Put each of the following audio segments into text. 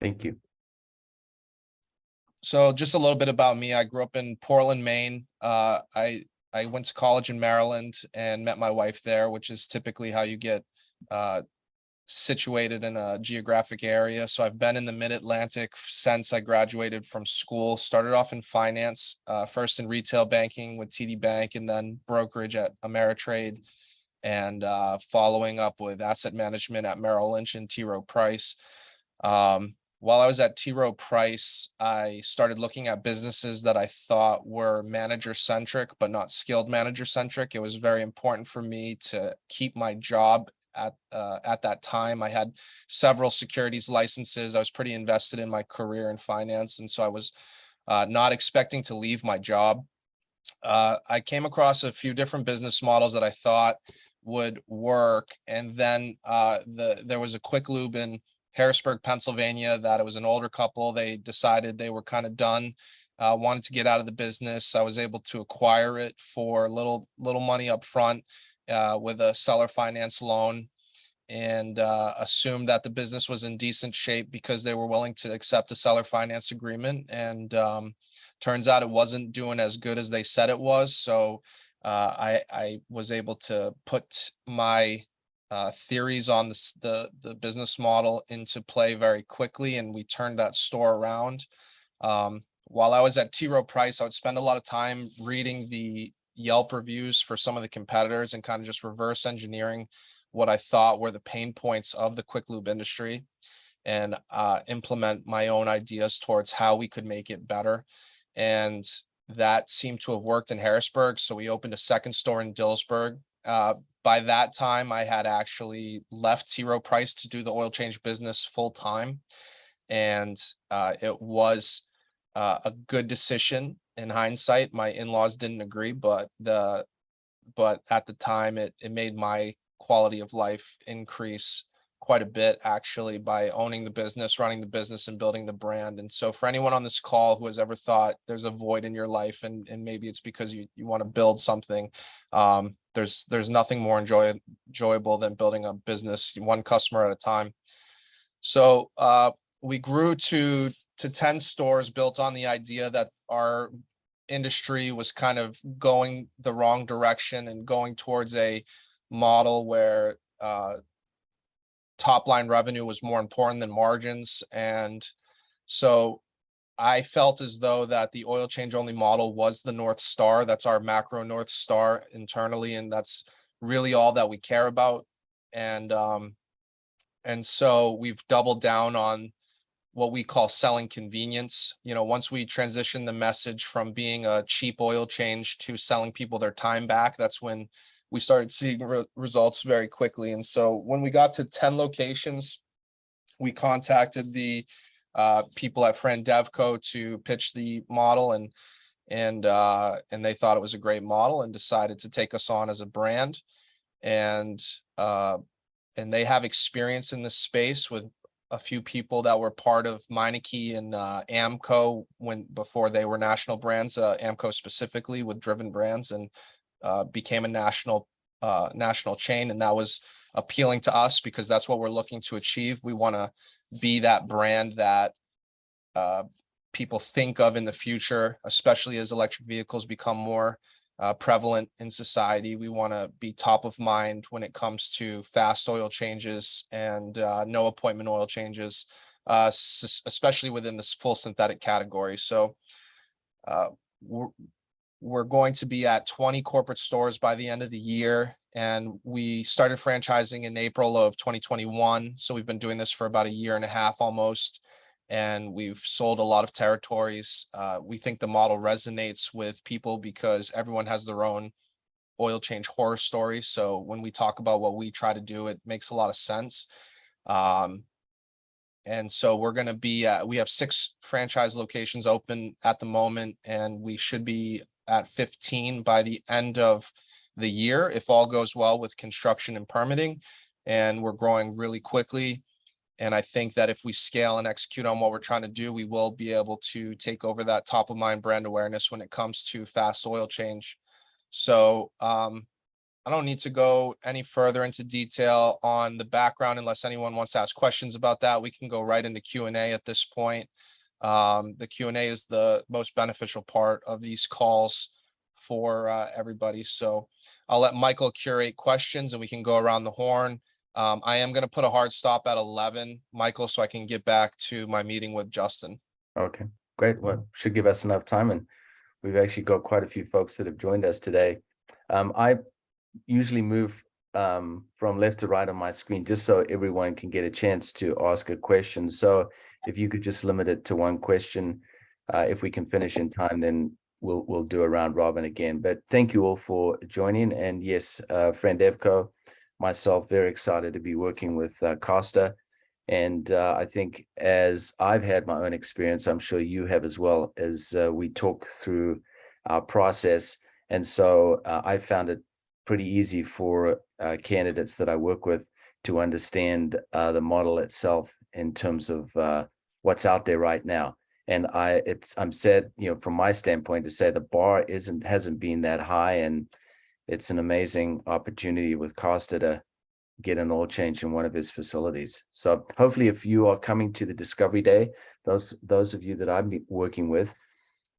Thank you. So just a little bit about me. I grew up in Portland, Maine. I went to college in Maryland and met my wife there, which is typically how you get uh, situated in a geographic area. So I've been in the Mid-Atlantic since I graduated from school. Started off in finance, first in retail banking with TD Bank, and then brokerage at Ameritrade, and following up with asset management at Merrill Lynch and T. Rowe Price. While I was at T. Rowe Price, I started looking at businesses that I thought were manager-centric, but not skilled manager-centric. It was very important for me to keep my job at that time. I had several securities licenses. I was pretty invested in my career in finance, and so I was not expecting to leave my job. I came across a few different business models that I thought would work, and then there was a Quick Lube in Harrisburg, Pennsylvania, that it was an older couple. They decided they were kind of done, wanted to get out of the business. I was able to acquire it for little money up front with a seller finance loan, and assumed that the business was in decent shape because they were willing to accept a seller finance agreement. And turns out it wasn't doing as good as they said it was. So I was able to put my theories on the business model into play very quickly, and we turned that store around. While I was at T. Rowe Price, I would spend a lot of time reading the Yelp reviews for some of the competitors and kind of just reverse engineering what I thought were the pain points of the quick lube industry, and implement my own ideas towards how we could make it better. And that seemed to have worked in Harrisburg. So we opened a second store in Dillsburg. By that time, I had actually left T. Rowe Price to do the oil change business full time. And it was a good decision in hindsight. My in-laws didn't agree, but at the time it made my quality of life increase quite a bit, actually, by owning the business, running the business, and building the brand. And so for anyone on this call who has ever thought there's a void in your life, and maybe it's because you want to build something, there's nothing more enjoyable than building a business one customer at a time. So we grew to 10 stores, built on the idea that our industry was kind of going the wrong direction and going towards a model where top line revenue was more important than margins. And so I felt as though that the oil change only model was the North Star. That's our macro North Star internally, and that's really all that we care about. And so we've doubled down on what we call selling convenience. Once we transition the message from being a cheap oil change to selling people their time back, that's when we started seeing results very quickly. And so when we got to 10 locations, we contacted the people at Fran Devco to pitch the model, and they thought it was a great model and decided to take us on as a brand. And they have experience in this space with a few people that were part of Meineke and Amco before they were national brands, Amco specifically with Driven Brands, and became a national chain. And that was appealing to us because that's what we're looking to achieve. We want to be that brand that people think of in the future, especially as electric vehicles become more prevalent in society. We want to be top of mind when it comes to fast oil changes and no appointment oil changes, especially within this full synthetic category. So we're going to be at 20 corporate stores by the end of the year. And we started franchising in April of 2021. So we've been doing this for about a year and a half almost. And we've sold a lot of territories. We think the model resonates with people because everyone has their own oil change horror story. So when we talk about what we try to do, it makes a lot of sense. And so we're going to be we have 6 franchise locations open at the moment, and we should be at 15 by the end of the year if all goes well with construction and permitting. And we're growing really quickly. And I think that if we scale and execute on what we're trying to do, we will be able to take over that top of mind brand awareness when it comes to fast oil change. So I don't need to go any further into detail on the background unless anyone wants to ask questions about that. We can go right into Q&A at this point. The Q&A is the most beneficial part of these calls for everybody. So I'll let Michael curate questions and we can go around the horn. I am going to put a hard stop at 11, Michael, so I can get back to my meeting with Justin. Okay, great. Well, should give us enough time, and we've actually got quite a few folks that have joined us today. I usually move from left to right on my screen just so everyone can get a chance to ask a question. So if you could just limit it to one question, if we can finish in time, then we'll do a round robin again. But thank you all for joining. And yes, friend Evco, myself, very excited to be working with Costa. And I think as I've had my own experience, I'm sure you have as well, as we talk through our process. And so I found it pretty easy for candidates that I work with to understand the model itself in terms of what's out there right now. And I'm sad, from my standpoint, to say the bar hasn't been that high, and it's an amazing opportunity with Costa to get an oil change in one of his facilities. So hopefully, if you are coming to the Discovery Day, those of you that I'm working with,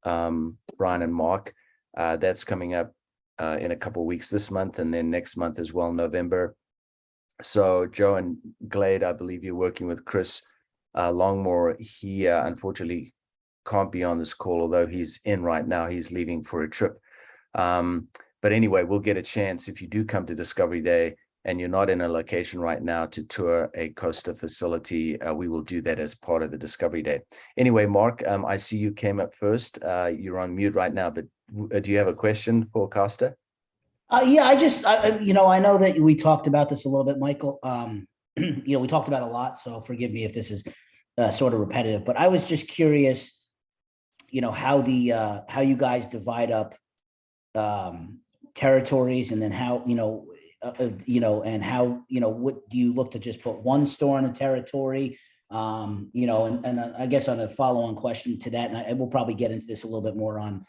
Brian and Mark, that's coming up in a couple of weeks this month, and then next month as well, November. So Joe and Glade, I believe you're working with Chris Longmore. He unfortunately can't be on this call, although he's in right now. He's leaving for a trip. But anyway, we'll get a chance if you do come to Discovery Day and you're not in a location right now to tour a Costa facility. We will do that as part of the Discovery Day. Anyway, Mark, I see you came up first. You're on mute right now, but do you have a question for Costa? Yeah, I know that we talked about this a little bit, Michael. We talked about a lot, so forgive me if this is sort of repetitive, but I was just curious, how you guys divide up territories, and then how, and how, what do you look to just put one store in a territory? And I guess on a follow-on question to that, and I will probably get into this a little bit more on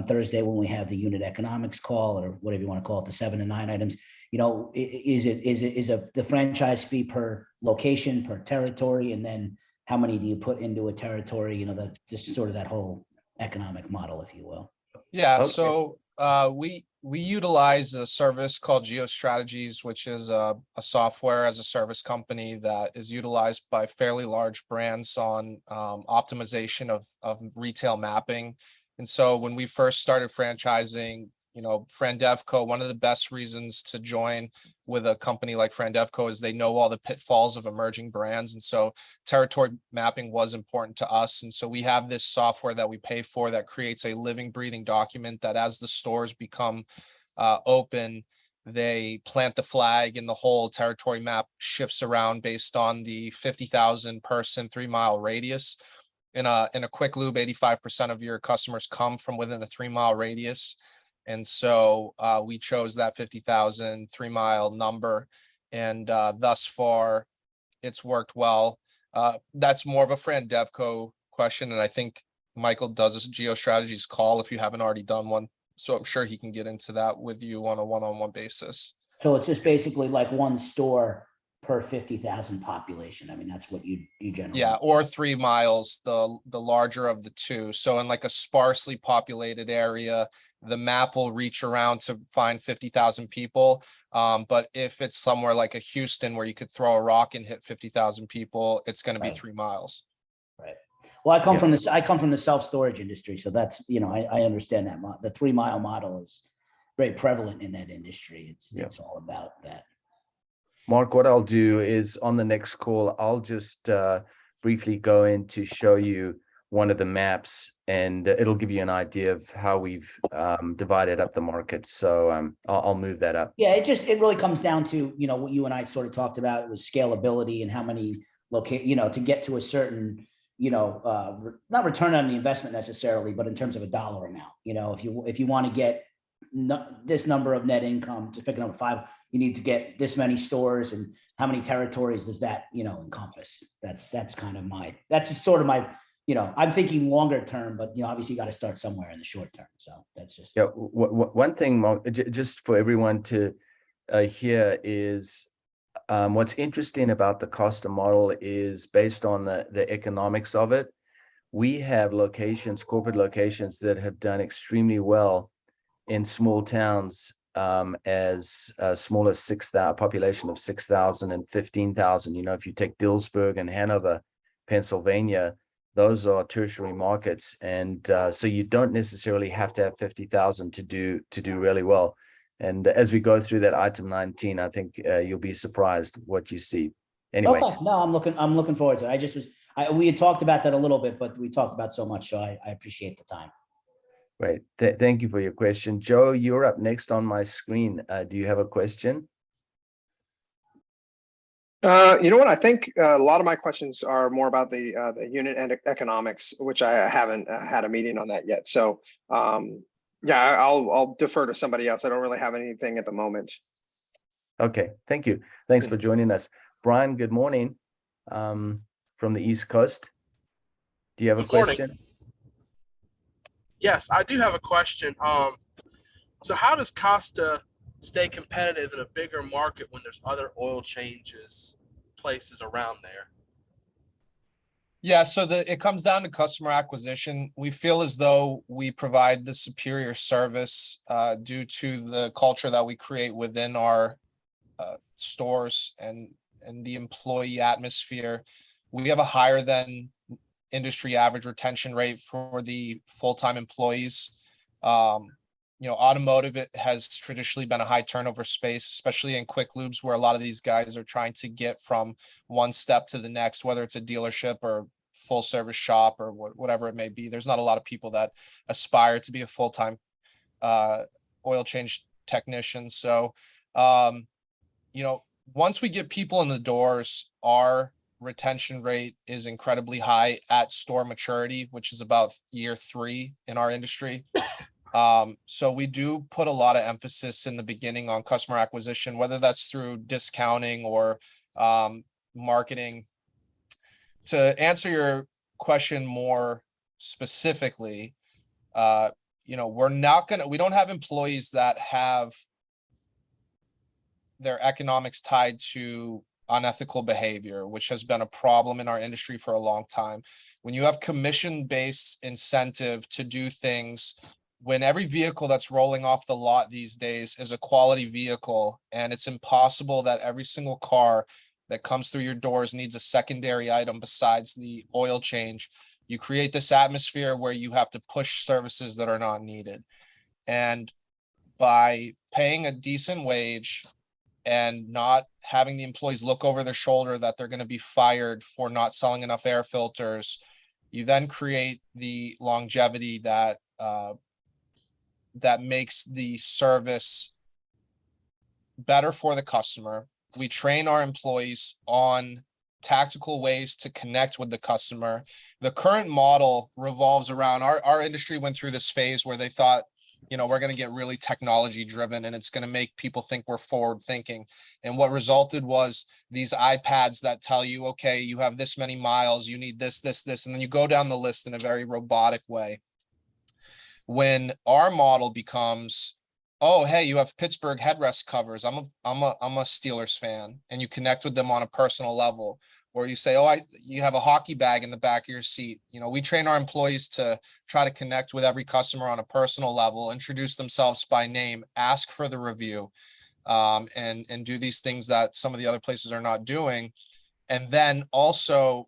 Thursday when we have the unit economics call, or whatever you want to call it, the 7 and 9 items. Is the franchise fee per location, per territory, and then how many do you put into a territory? That just sort of that whole economic model, if you will. Yeah. Okay. So we utilize a service called GeoStrategies, which is a software as a service company that is utilized by fairly large brands on optimization of retail mapping. And so when we first started franchising, Frandevco, one of the best reasons to join with a company like Frandevco is they know all the pitfalls of emerging brands. And so territory mapping was important to us. And so we have this software that we pay for that creates a living, breathing document that as the stores become open, they plant the flag and the whole territory map shifts around based on the 50,000 person 3-mile radius. In a quick lube, 85% of your customers come from within a 3-mile radius. And so we chose that 50,000 3-mile number, and thus far it's worked well. That's more of a Frandevco question, and I think Michael does a GeoStrategies call if you haven't already done one. So I'm sure he can get into that with you on a one-on-one basis. So it's just basically like one store per 50,000 population. I mean, that's what you generally. Yeah, or 3 miles, the larger of the two. So in like a sparsely populated area, the map will reach around to find 50,000 people. But if it's somewhere like a Houston where you could throw a rock and hit 50,000 people, it's going to be 3 miles. Right. Well, I come from the self-storage industry, so that's, I understand that the 3-mile model is very prevalent in that industry. It's all about that. Mark, what I'll do is on the next call, I'll just briefly go in to show you one of the maps, and it'll give you an idea of how we've divided up the markets. So I'll move that up. Yeah, it really comes down to, what you and I sort of talked about. It was scalability and how many to get to a certain, not return on the investment necessarily, but in terms of a dollar amount. If you want to get this number of net income, to pick a number 5, you need to get this many stores, and how many territories does that encompass? That's sort of my I'm thinking longer term, but obviously you got to start somewhere in the short term. So that's just. Yeah. One thing, just for everyone to hear is what's interesting about the Costa model is based on the economics of it. We have locations, corporate locations that have done extremely well in small towns as small as 6,000, population of 6,000 and 15,000. If you take Dillsburg and Hanover, Pennsylvania, those are tertiary markets. And so you don't necessarily have to have 50,000 to do really well. And as we go through that item 19, I think you'll be surprised what you see. Anyway. Okay, no, I'm looking forward to it. We had talked about that a little bit, but we talked about so much, so I appreciate the time. Great. Thank you for your question. Joe, you're up next on my screen. Do you have a question? You know what? I think a lot of my questions are more about the unit and economics, which I haven't had a meeting on that yet. So yeah, I'll defer to somebody else. I don't really have anything at the moment. Okay, thank you. Thanks for joining us. Brian, good morning from the East Coast. Do you have a question? Yes, I do have a question. So how does Costa stay competitive in a bigger market when there's other oil changes places around there? Yeah, so it comes down to customer acquisition. We feel as though we provide the superior service due to the culture that we create within our stores and the employee atmosphere. We have a higher than industry average retention rate for the full-time employees. Automotive, it has traditionally been a high turnover space, especially in quick lubes, where a lot of these guys are trying to get from one step to the next, whether it's a dealership or full service shop or whatever it may be. There's not a lot of people that aspire to be a full-time oil change technician. So, once we get people in the doors, our retention rate is incredibly high at store maturity, which is about year 3 in our industry. So we do put a lot of emphasis in the beginning on customer acquisition, whether that's through discounting or marketing. To answer your question more specifically, we don't have employees that have their economics tied to unethical behavior, which has been a problem in our industry for a long time. When you have commission-based incentive to do things, when every vehicle that's rolling off the lot these days is a quality vehicle, and it's impossible that every single car that comes through your doors needs a secondary item besides the oil change, you create this atmosphere where you have to push services that are not needed. And by paying a decent wage and not having the employees look over their shoulder that they're going to be fired for not selling enough air filters, you then create the longevity that makes the service better for the customer. We train our employees on tactical ways to connect with the customer. The current model revolves around our industry went through this phase where they thought, we're going to get really technology driven and it's going to make people think we're forward thinking. And what resulted was these iPads that tell you, okay, you have this many miles, you need this, and then you go down the list in a very robotic way. When our model becomes, oh, hey, you have Pittsburgh headrest covers. I'm a Steelers fan, and you connect with them on a personal level. Or you say, oh, you have a hockey bag in the back of your seat. We train our employees to try to connect with every customer on a personal level, introduce themselves by name, ask for the review, and do these things that some of the other places are not doing. And then also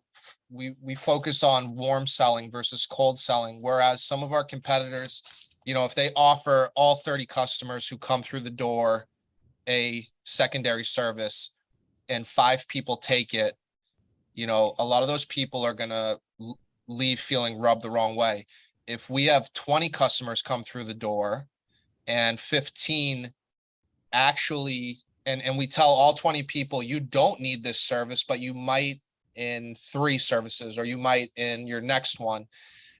we focus on warm selling versus cold selling, whereas some of our competitors, if they offer all 30 customers who come through the door a secondary service and 5 people take it, a lot of those people are going to leave feeling rubbed the wrong way. If we have 20 customers come through the door and 15 actually, and we tell all 20 people, you don't need this service, but you might in 3 services, or you might in your next one,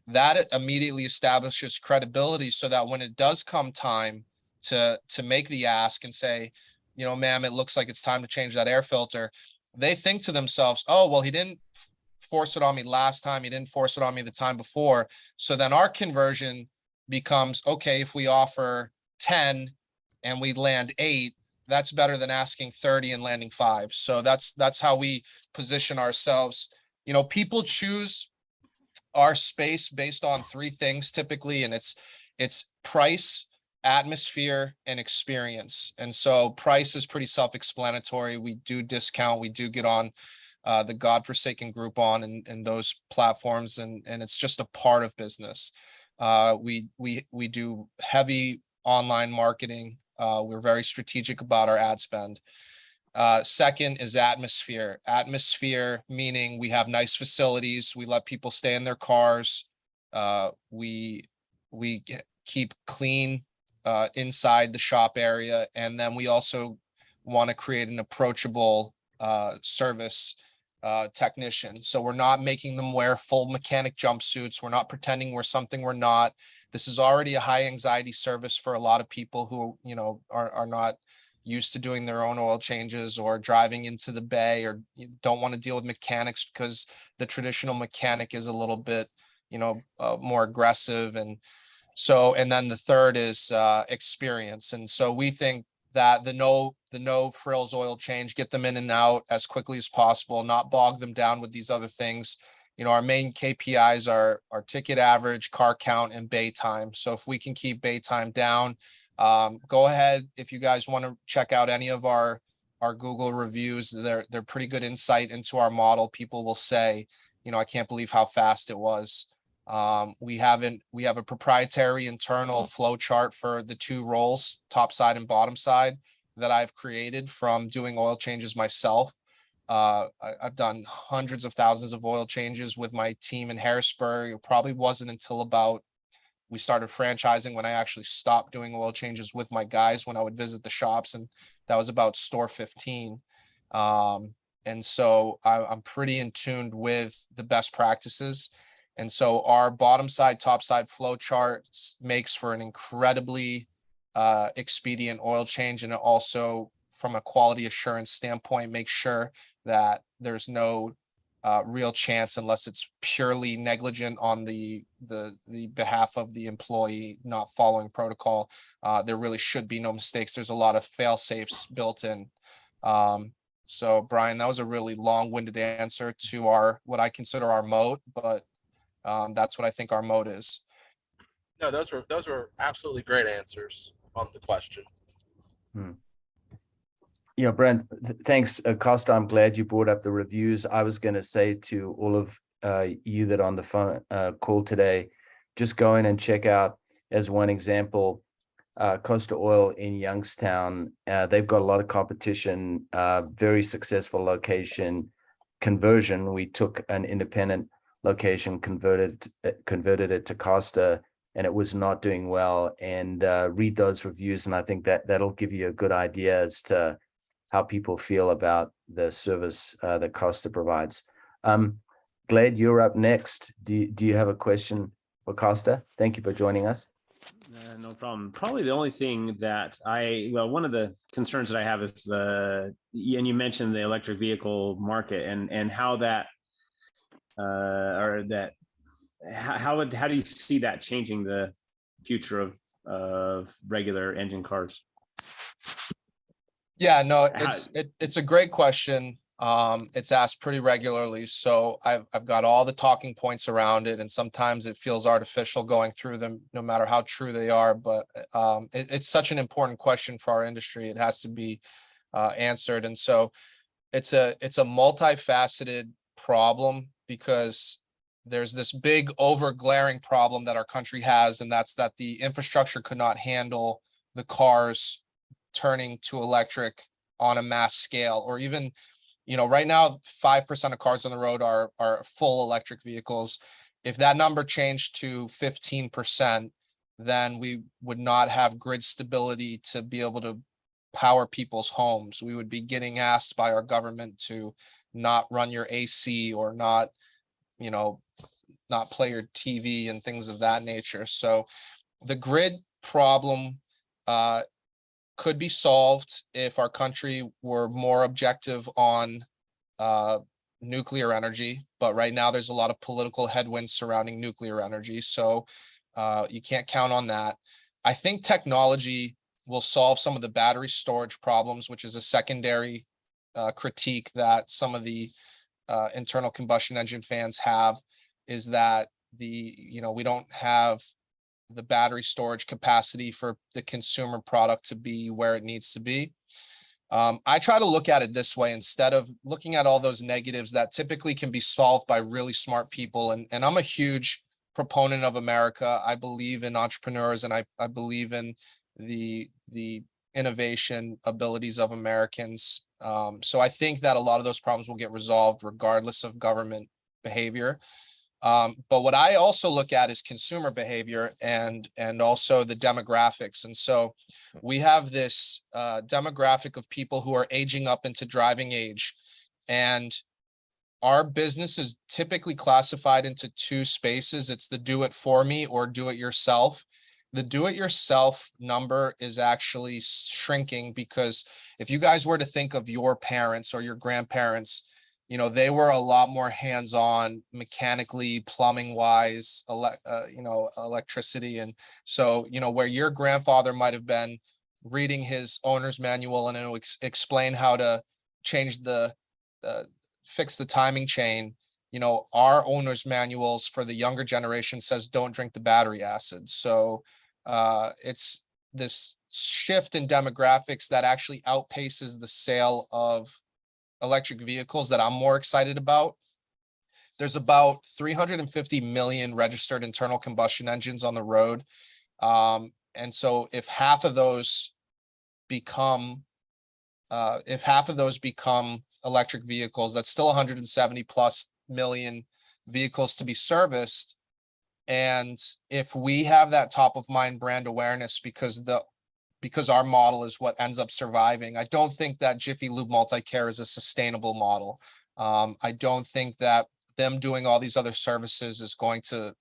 that immediately establishes credibility so that when it does come time to make the ask and say, ma'am, it looks like it's time to change that air filter, they think to themselves, oh, well, he didn't force it on me last time. He didn't force it on me the time before. So then our conversion becomes, okay, if we offer 10 and we land 8, that's better than asking 30 and landing 5. So that's how we position ourselves. You know, people choose our space based on 3 things typically, and it's price, atmosphere, and experience. And so price is pretty self-explanatory. We do discount, we do get on the godforsaken Groupon and those platforms, and it's just a part of business. We do heavy online marketing. We're very strategic about our ad spend. Second is atmosphere. Atmosphere meaning we have nice facilities. We let people stay in their cars. We keep clean inside the shop area, and then we also want to create an approachable service technician. So we're not making them wear full mechanic jumpsuits. We're not pretending we're something we're not. This is already a high anxiety service for a lot of people who, you know, are not used to doing their own oil changes or driving into the bay, or don't want to deal with mechanics because the traditional mechanic is a little bit, you know, more aggressive. And then the third is experience. And so we think that the no frills oil change, get them in and out as quickly as possible, not bog them down with these other things. You know, our main KPIs are our ticket average, car count, and bay time. So if we can keep bay time down, go ahead. If you guys want to check out any of our Google reviews, they're pretty good insight into our model. People will say, you know, I can't believe how fast it was. We have a proprietary internal flow chart for the 2 rolls, top side and bottom side, that I've created from doing oil changes myself. I've done hundreds of thousands of oil changes with my team in Harrisburg. It probably wasn't until we started franchising when I actually stopped doing oil changes with my guys when I would visit the shops, and that was about store 15. And so I'm pretty in tune with the best practices. And so our bottom side, top side flow chart makes for an incredibly expedient oil change. And it also, from a quality assurance standpoint, makes sure that there's no real chance, unless it's purely negligent on the behalf of the employee not following protocol. There really should be no mistakes. There's a lot of fail safes built in. So Brian, that was a really long-winded answer to what I consider our moat, but that's what I think our moat is. No, those were absolutely great answers on the question. Yeah, Brent, thanks. Costa, I'm glad you brought up the reviews. I was going to say to all of you that are on the phone call today, just go in and check out, as one example, Costa Oil in Youngstown. They've got a lot of competition, very successful location conversion. We took an independent location, converted it to Costa, and it was not doing well. And read those reviews, and I think that'll give you a good idea as to how people feel about the service that Costa provides. Glad, you're up next. Do you have a question for Costa? Thank you for joining us. No problem. Probably the only thing that one of the concerns that I have is and you mentioned the electric vehicle market and how that, how do you see that changing the future of regular engine cars? Yeah, no, it's a great question. It's asked pretty regularly. So I've got all the talking points around it, and sometimes it feels artificial going through them, no matter how true they are. But it's such an important question for our industry. It has to be answered. And so it's a multifaceted problem, because there's this big over-glaring problem that our country has, and that's that the infrastructure could not handle the cars turning to electric on a mass scale. Or even, you know, right now 5% of cars on the road are full electric vehicles. If that number changed to 15%, then we would not have grid stability to be able to power people's homes. We would be getting asked by our government to not run your AC, or not, you know, not play your TV and things of that nature. So the grid problem could be solved if our country were more objective on nuclear energy, but right now there's a lot of political headwinds surrounding nuclear energy. So you can't count on that. I think technology will solve some of the battery storage problems, which is a secondary critique that some of the internal combustion engine fans have, is that we don't have the battery storage capacity for the consumer product to be where it needs to be. I try to look at it this way, instead of looking at all those negatives that typically can be solved by really smart people. And I'm a huge proponent of America. I believe in entrepreneurs, and I believe in the innovation abilities of Americans. So I think that a lot of those problems will get resolved regardless of government behavior. But what I also look at is consumer behavior and also the demographics. And so we have this demographic of people who are aging up into driving age. And our business is typically classified into two spaces. It's the do it for me or do it yourself. The do it yourself number is actually shrinking, because if you guys were to think of your parents or your grandparents, they were a lot more hands-on mechanically, plumbing wise, electricity. And so, where your grandfather might have been reading his owner's manual and it will explain how to change fix the timing chain, our owner's manuals for the younger generation says don't drink the battery acid. So it's this shift in demographics that actually outpaces the sale of electric vehicles that I'm more excited about. There's about 350 million registered internal combustion engines on the road. And so if half of those become electric vehicles, that's still 170 plus million vehicles to be serviced. And if we have that top of mind brand awareness, because our model is what ends up surviving, I don't think that Jiffy Lube Multi-Care is a sustainable model. I don't think that them doing all these other services is going to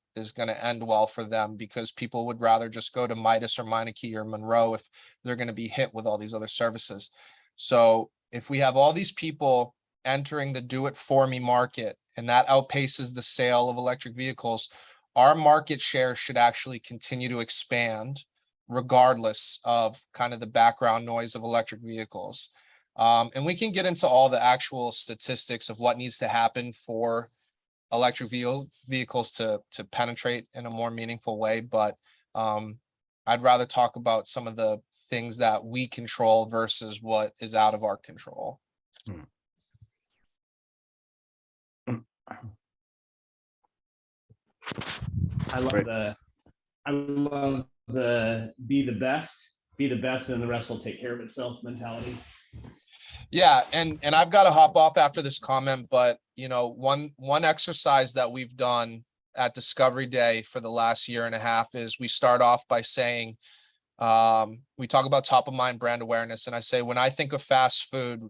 end well for them, because people would rather just go to Midas or Meineke or Monroe if they're going to be hit with all these other services. So if we have all these people entering the do it for me market, and that outpaces the sale of electric vehicles, our market share should actually continue to expand regardless of kind of the background noise of electric vehicles. And we can get into all the actual statistics of what needs to happen for electric vehicles to penetrate in a more meaningful way. But I'd rather talk about some of the things that we control versus what is out of our control. I love the be the best, and the rest will take care of itself mentality. Yeah, and I've got to hop off after this comment, but one exercise that we've done at Discovery Day for the last year and a half is we start off by saying, we talk about top of mind brand awareness, and I say, when I think of fast food,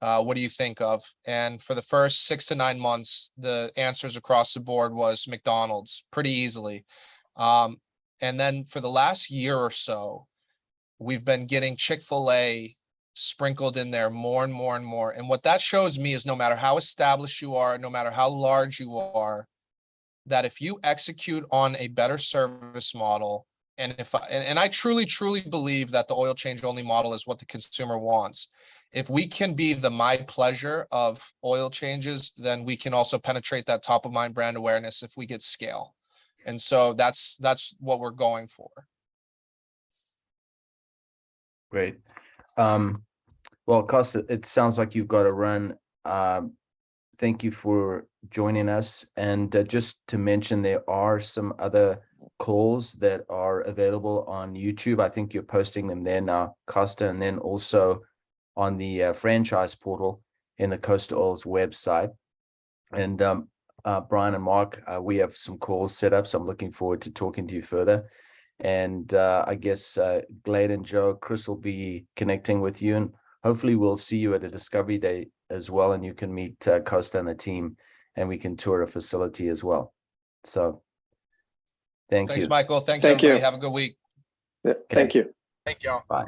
what do you think of? And for the first 6 to 9 months, the answers across the board was McDonald's pretty easily. And then for the last year or so, we've been getting Chick-fil-A sprinkled in there more and more and more. And what that shows me is, no matter how established you are, no matter how large you are, that if you execute on a better service model, and I truly believe that the oil change only model is what the consumer wants. If we can be the my pleasure of oil changes, then we can also penetrate that top of mind brand awareness if we get scale. And so that's what we're going for. Great. Well, Costa, it sounds like you've got to run. Thank you for joining us. And just to mention, there are some other calls that are available on YouTube. I think you're posting them there now, Costa, and then also on the franchise portal in the Costa Oil's website. And Brian and Mark, we have some calls set up, so I'm looking forward to talking to you further. And I guess Glade and Joe, Chris will be connecting with you, and hopefully we'll see you at a Discovery Day as well, and you can meet Costa and the team, and we can tour a facility as well. So thanks, Michael. Thanks, Thank everybody. you. Have a good week. Thank you. Thank y'all. Bye.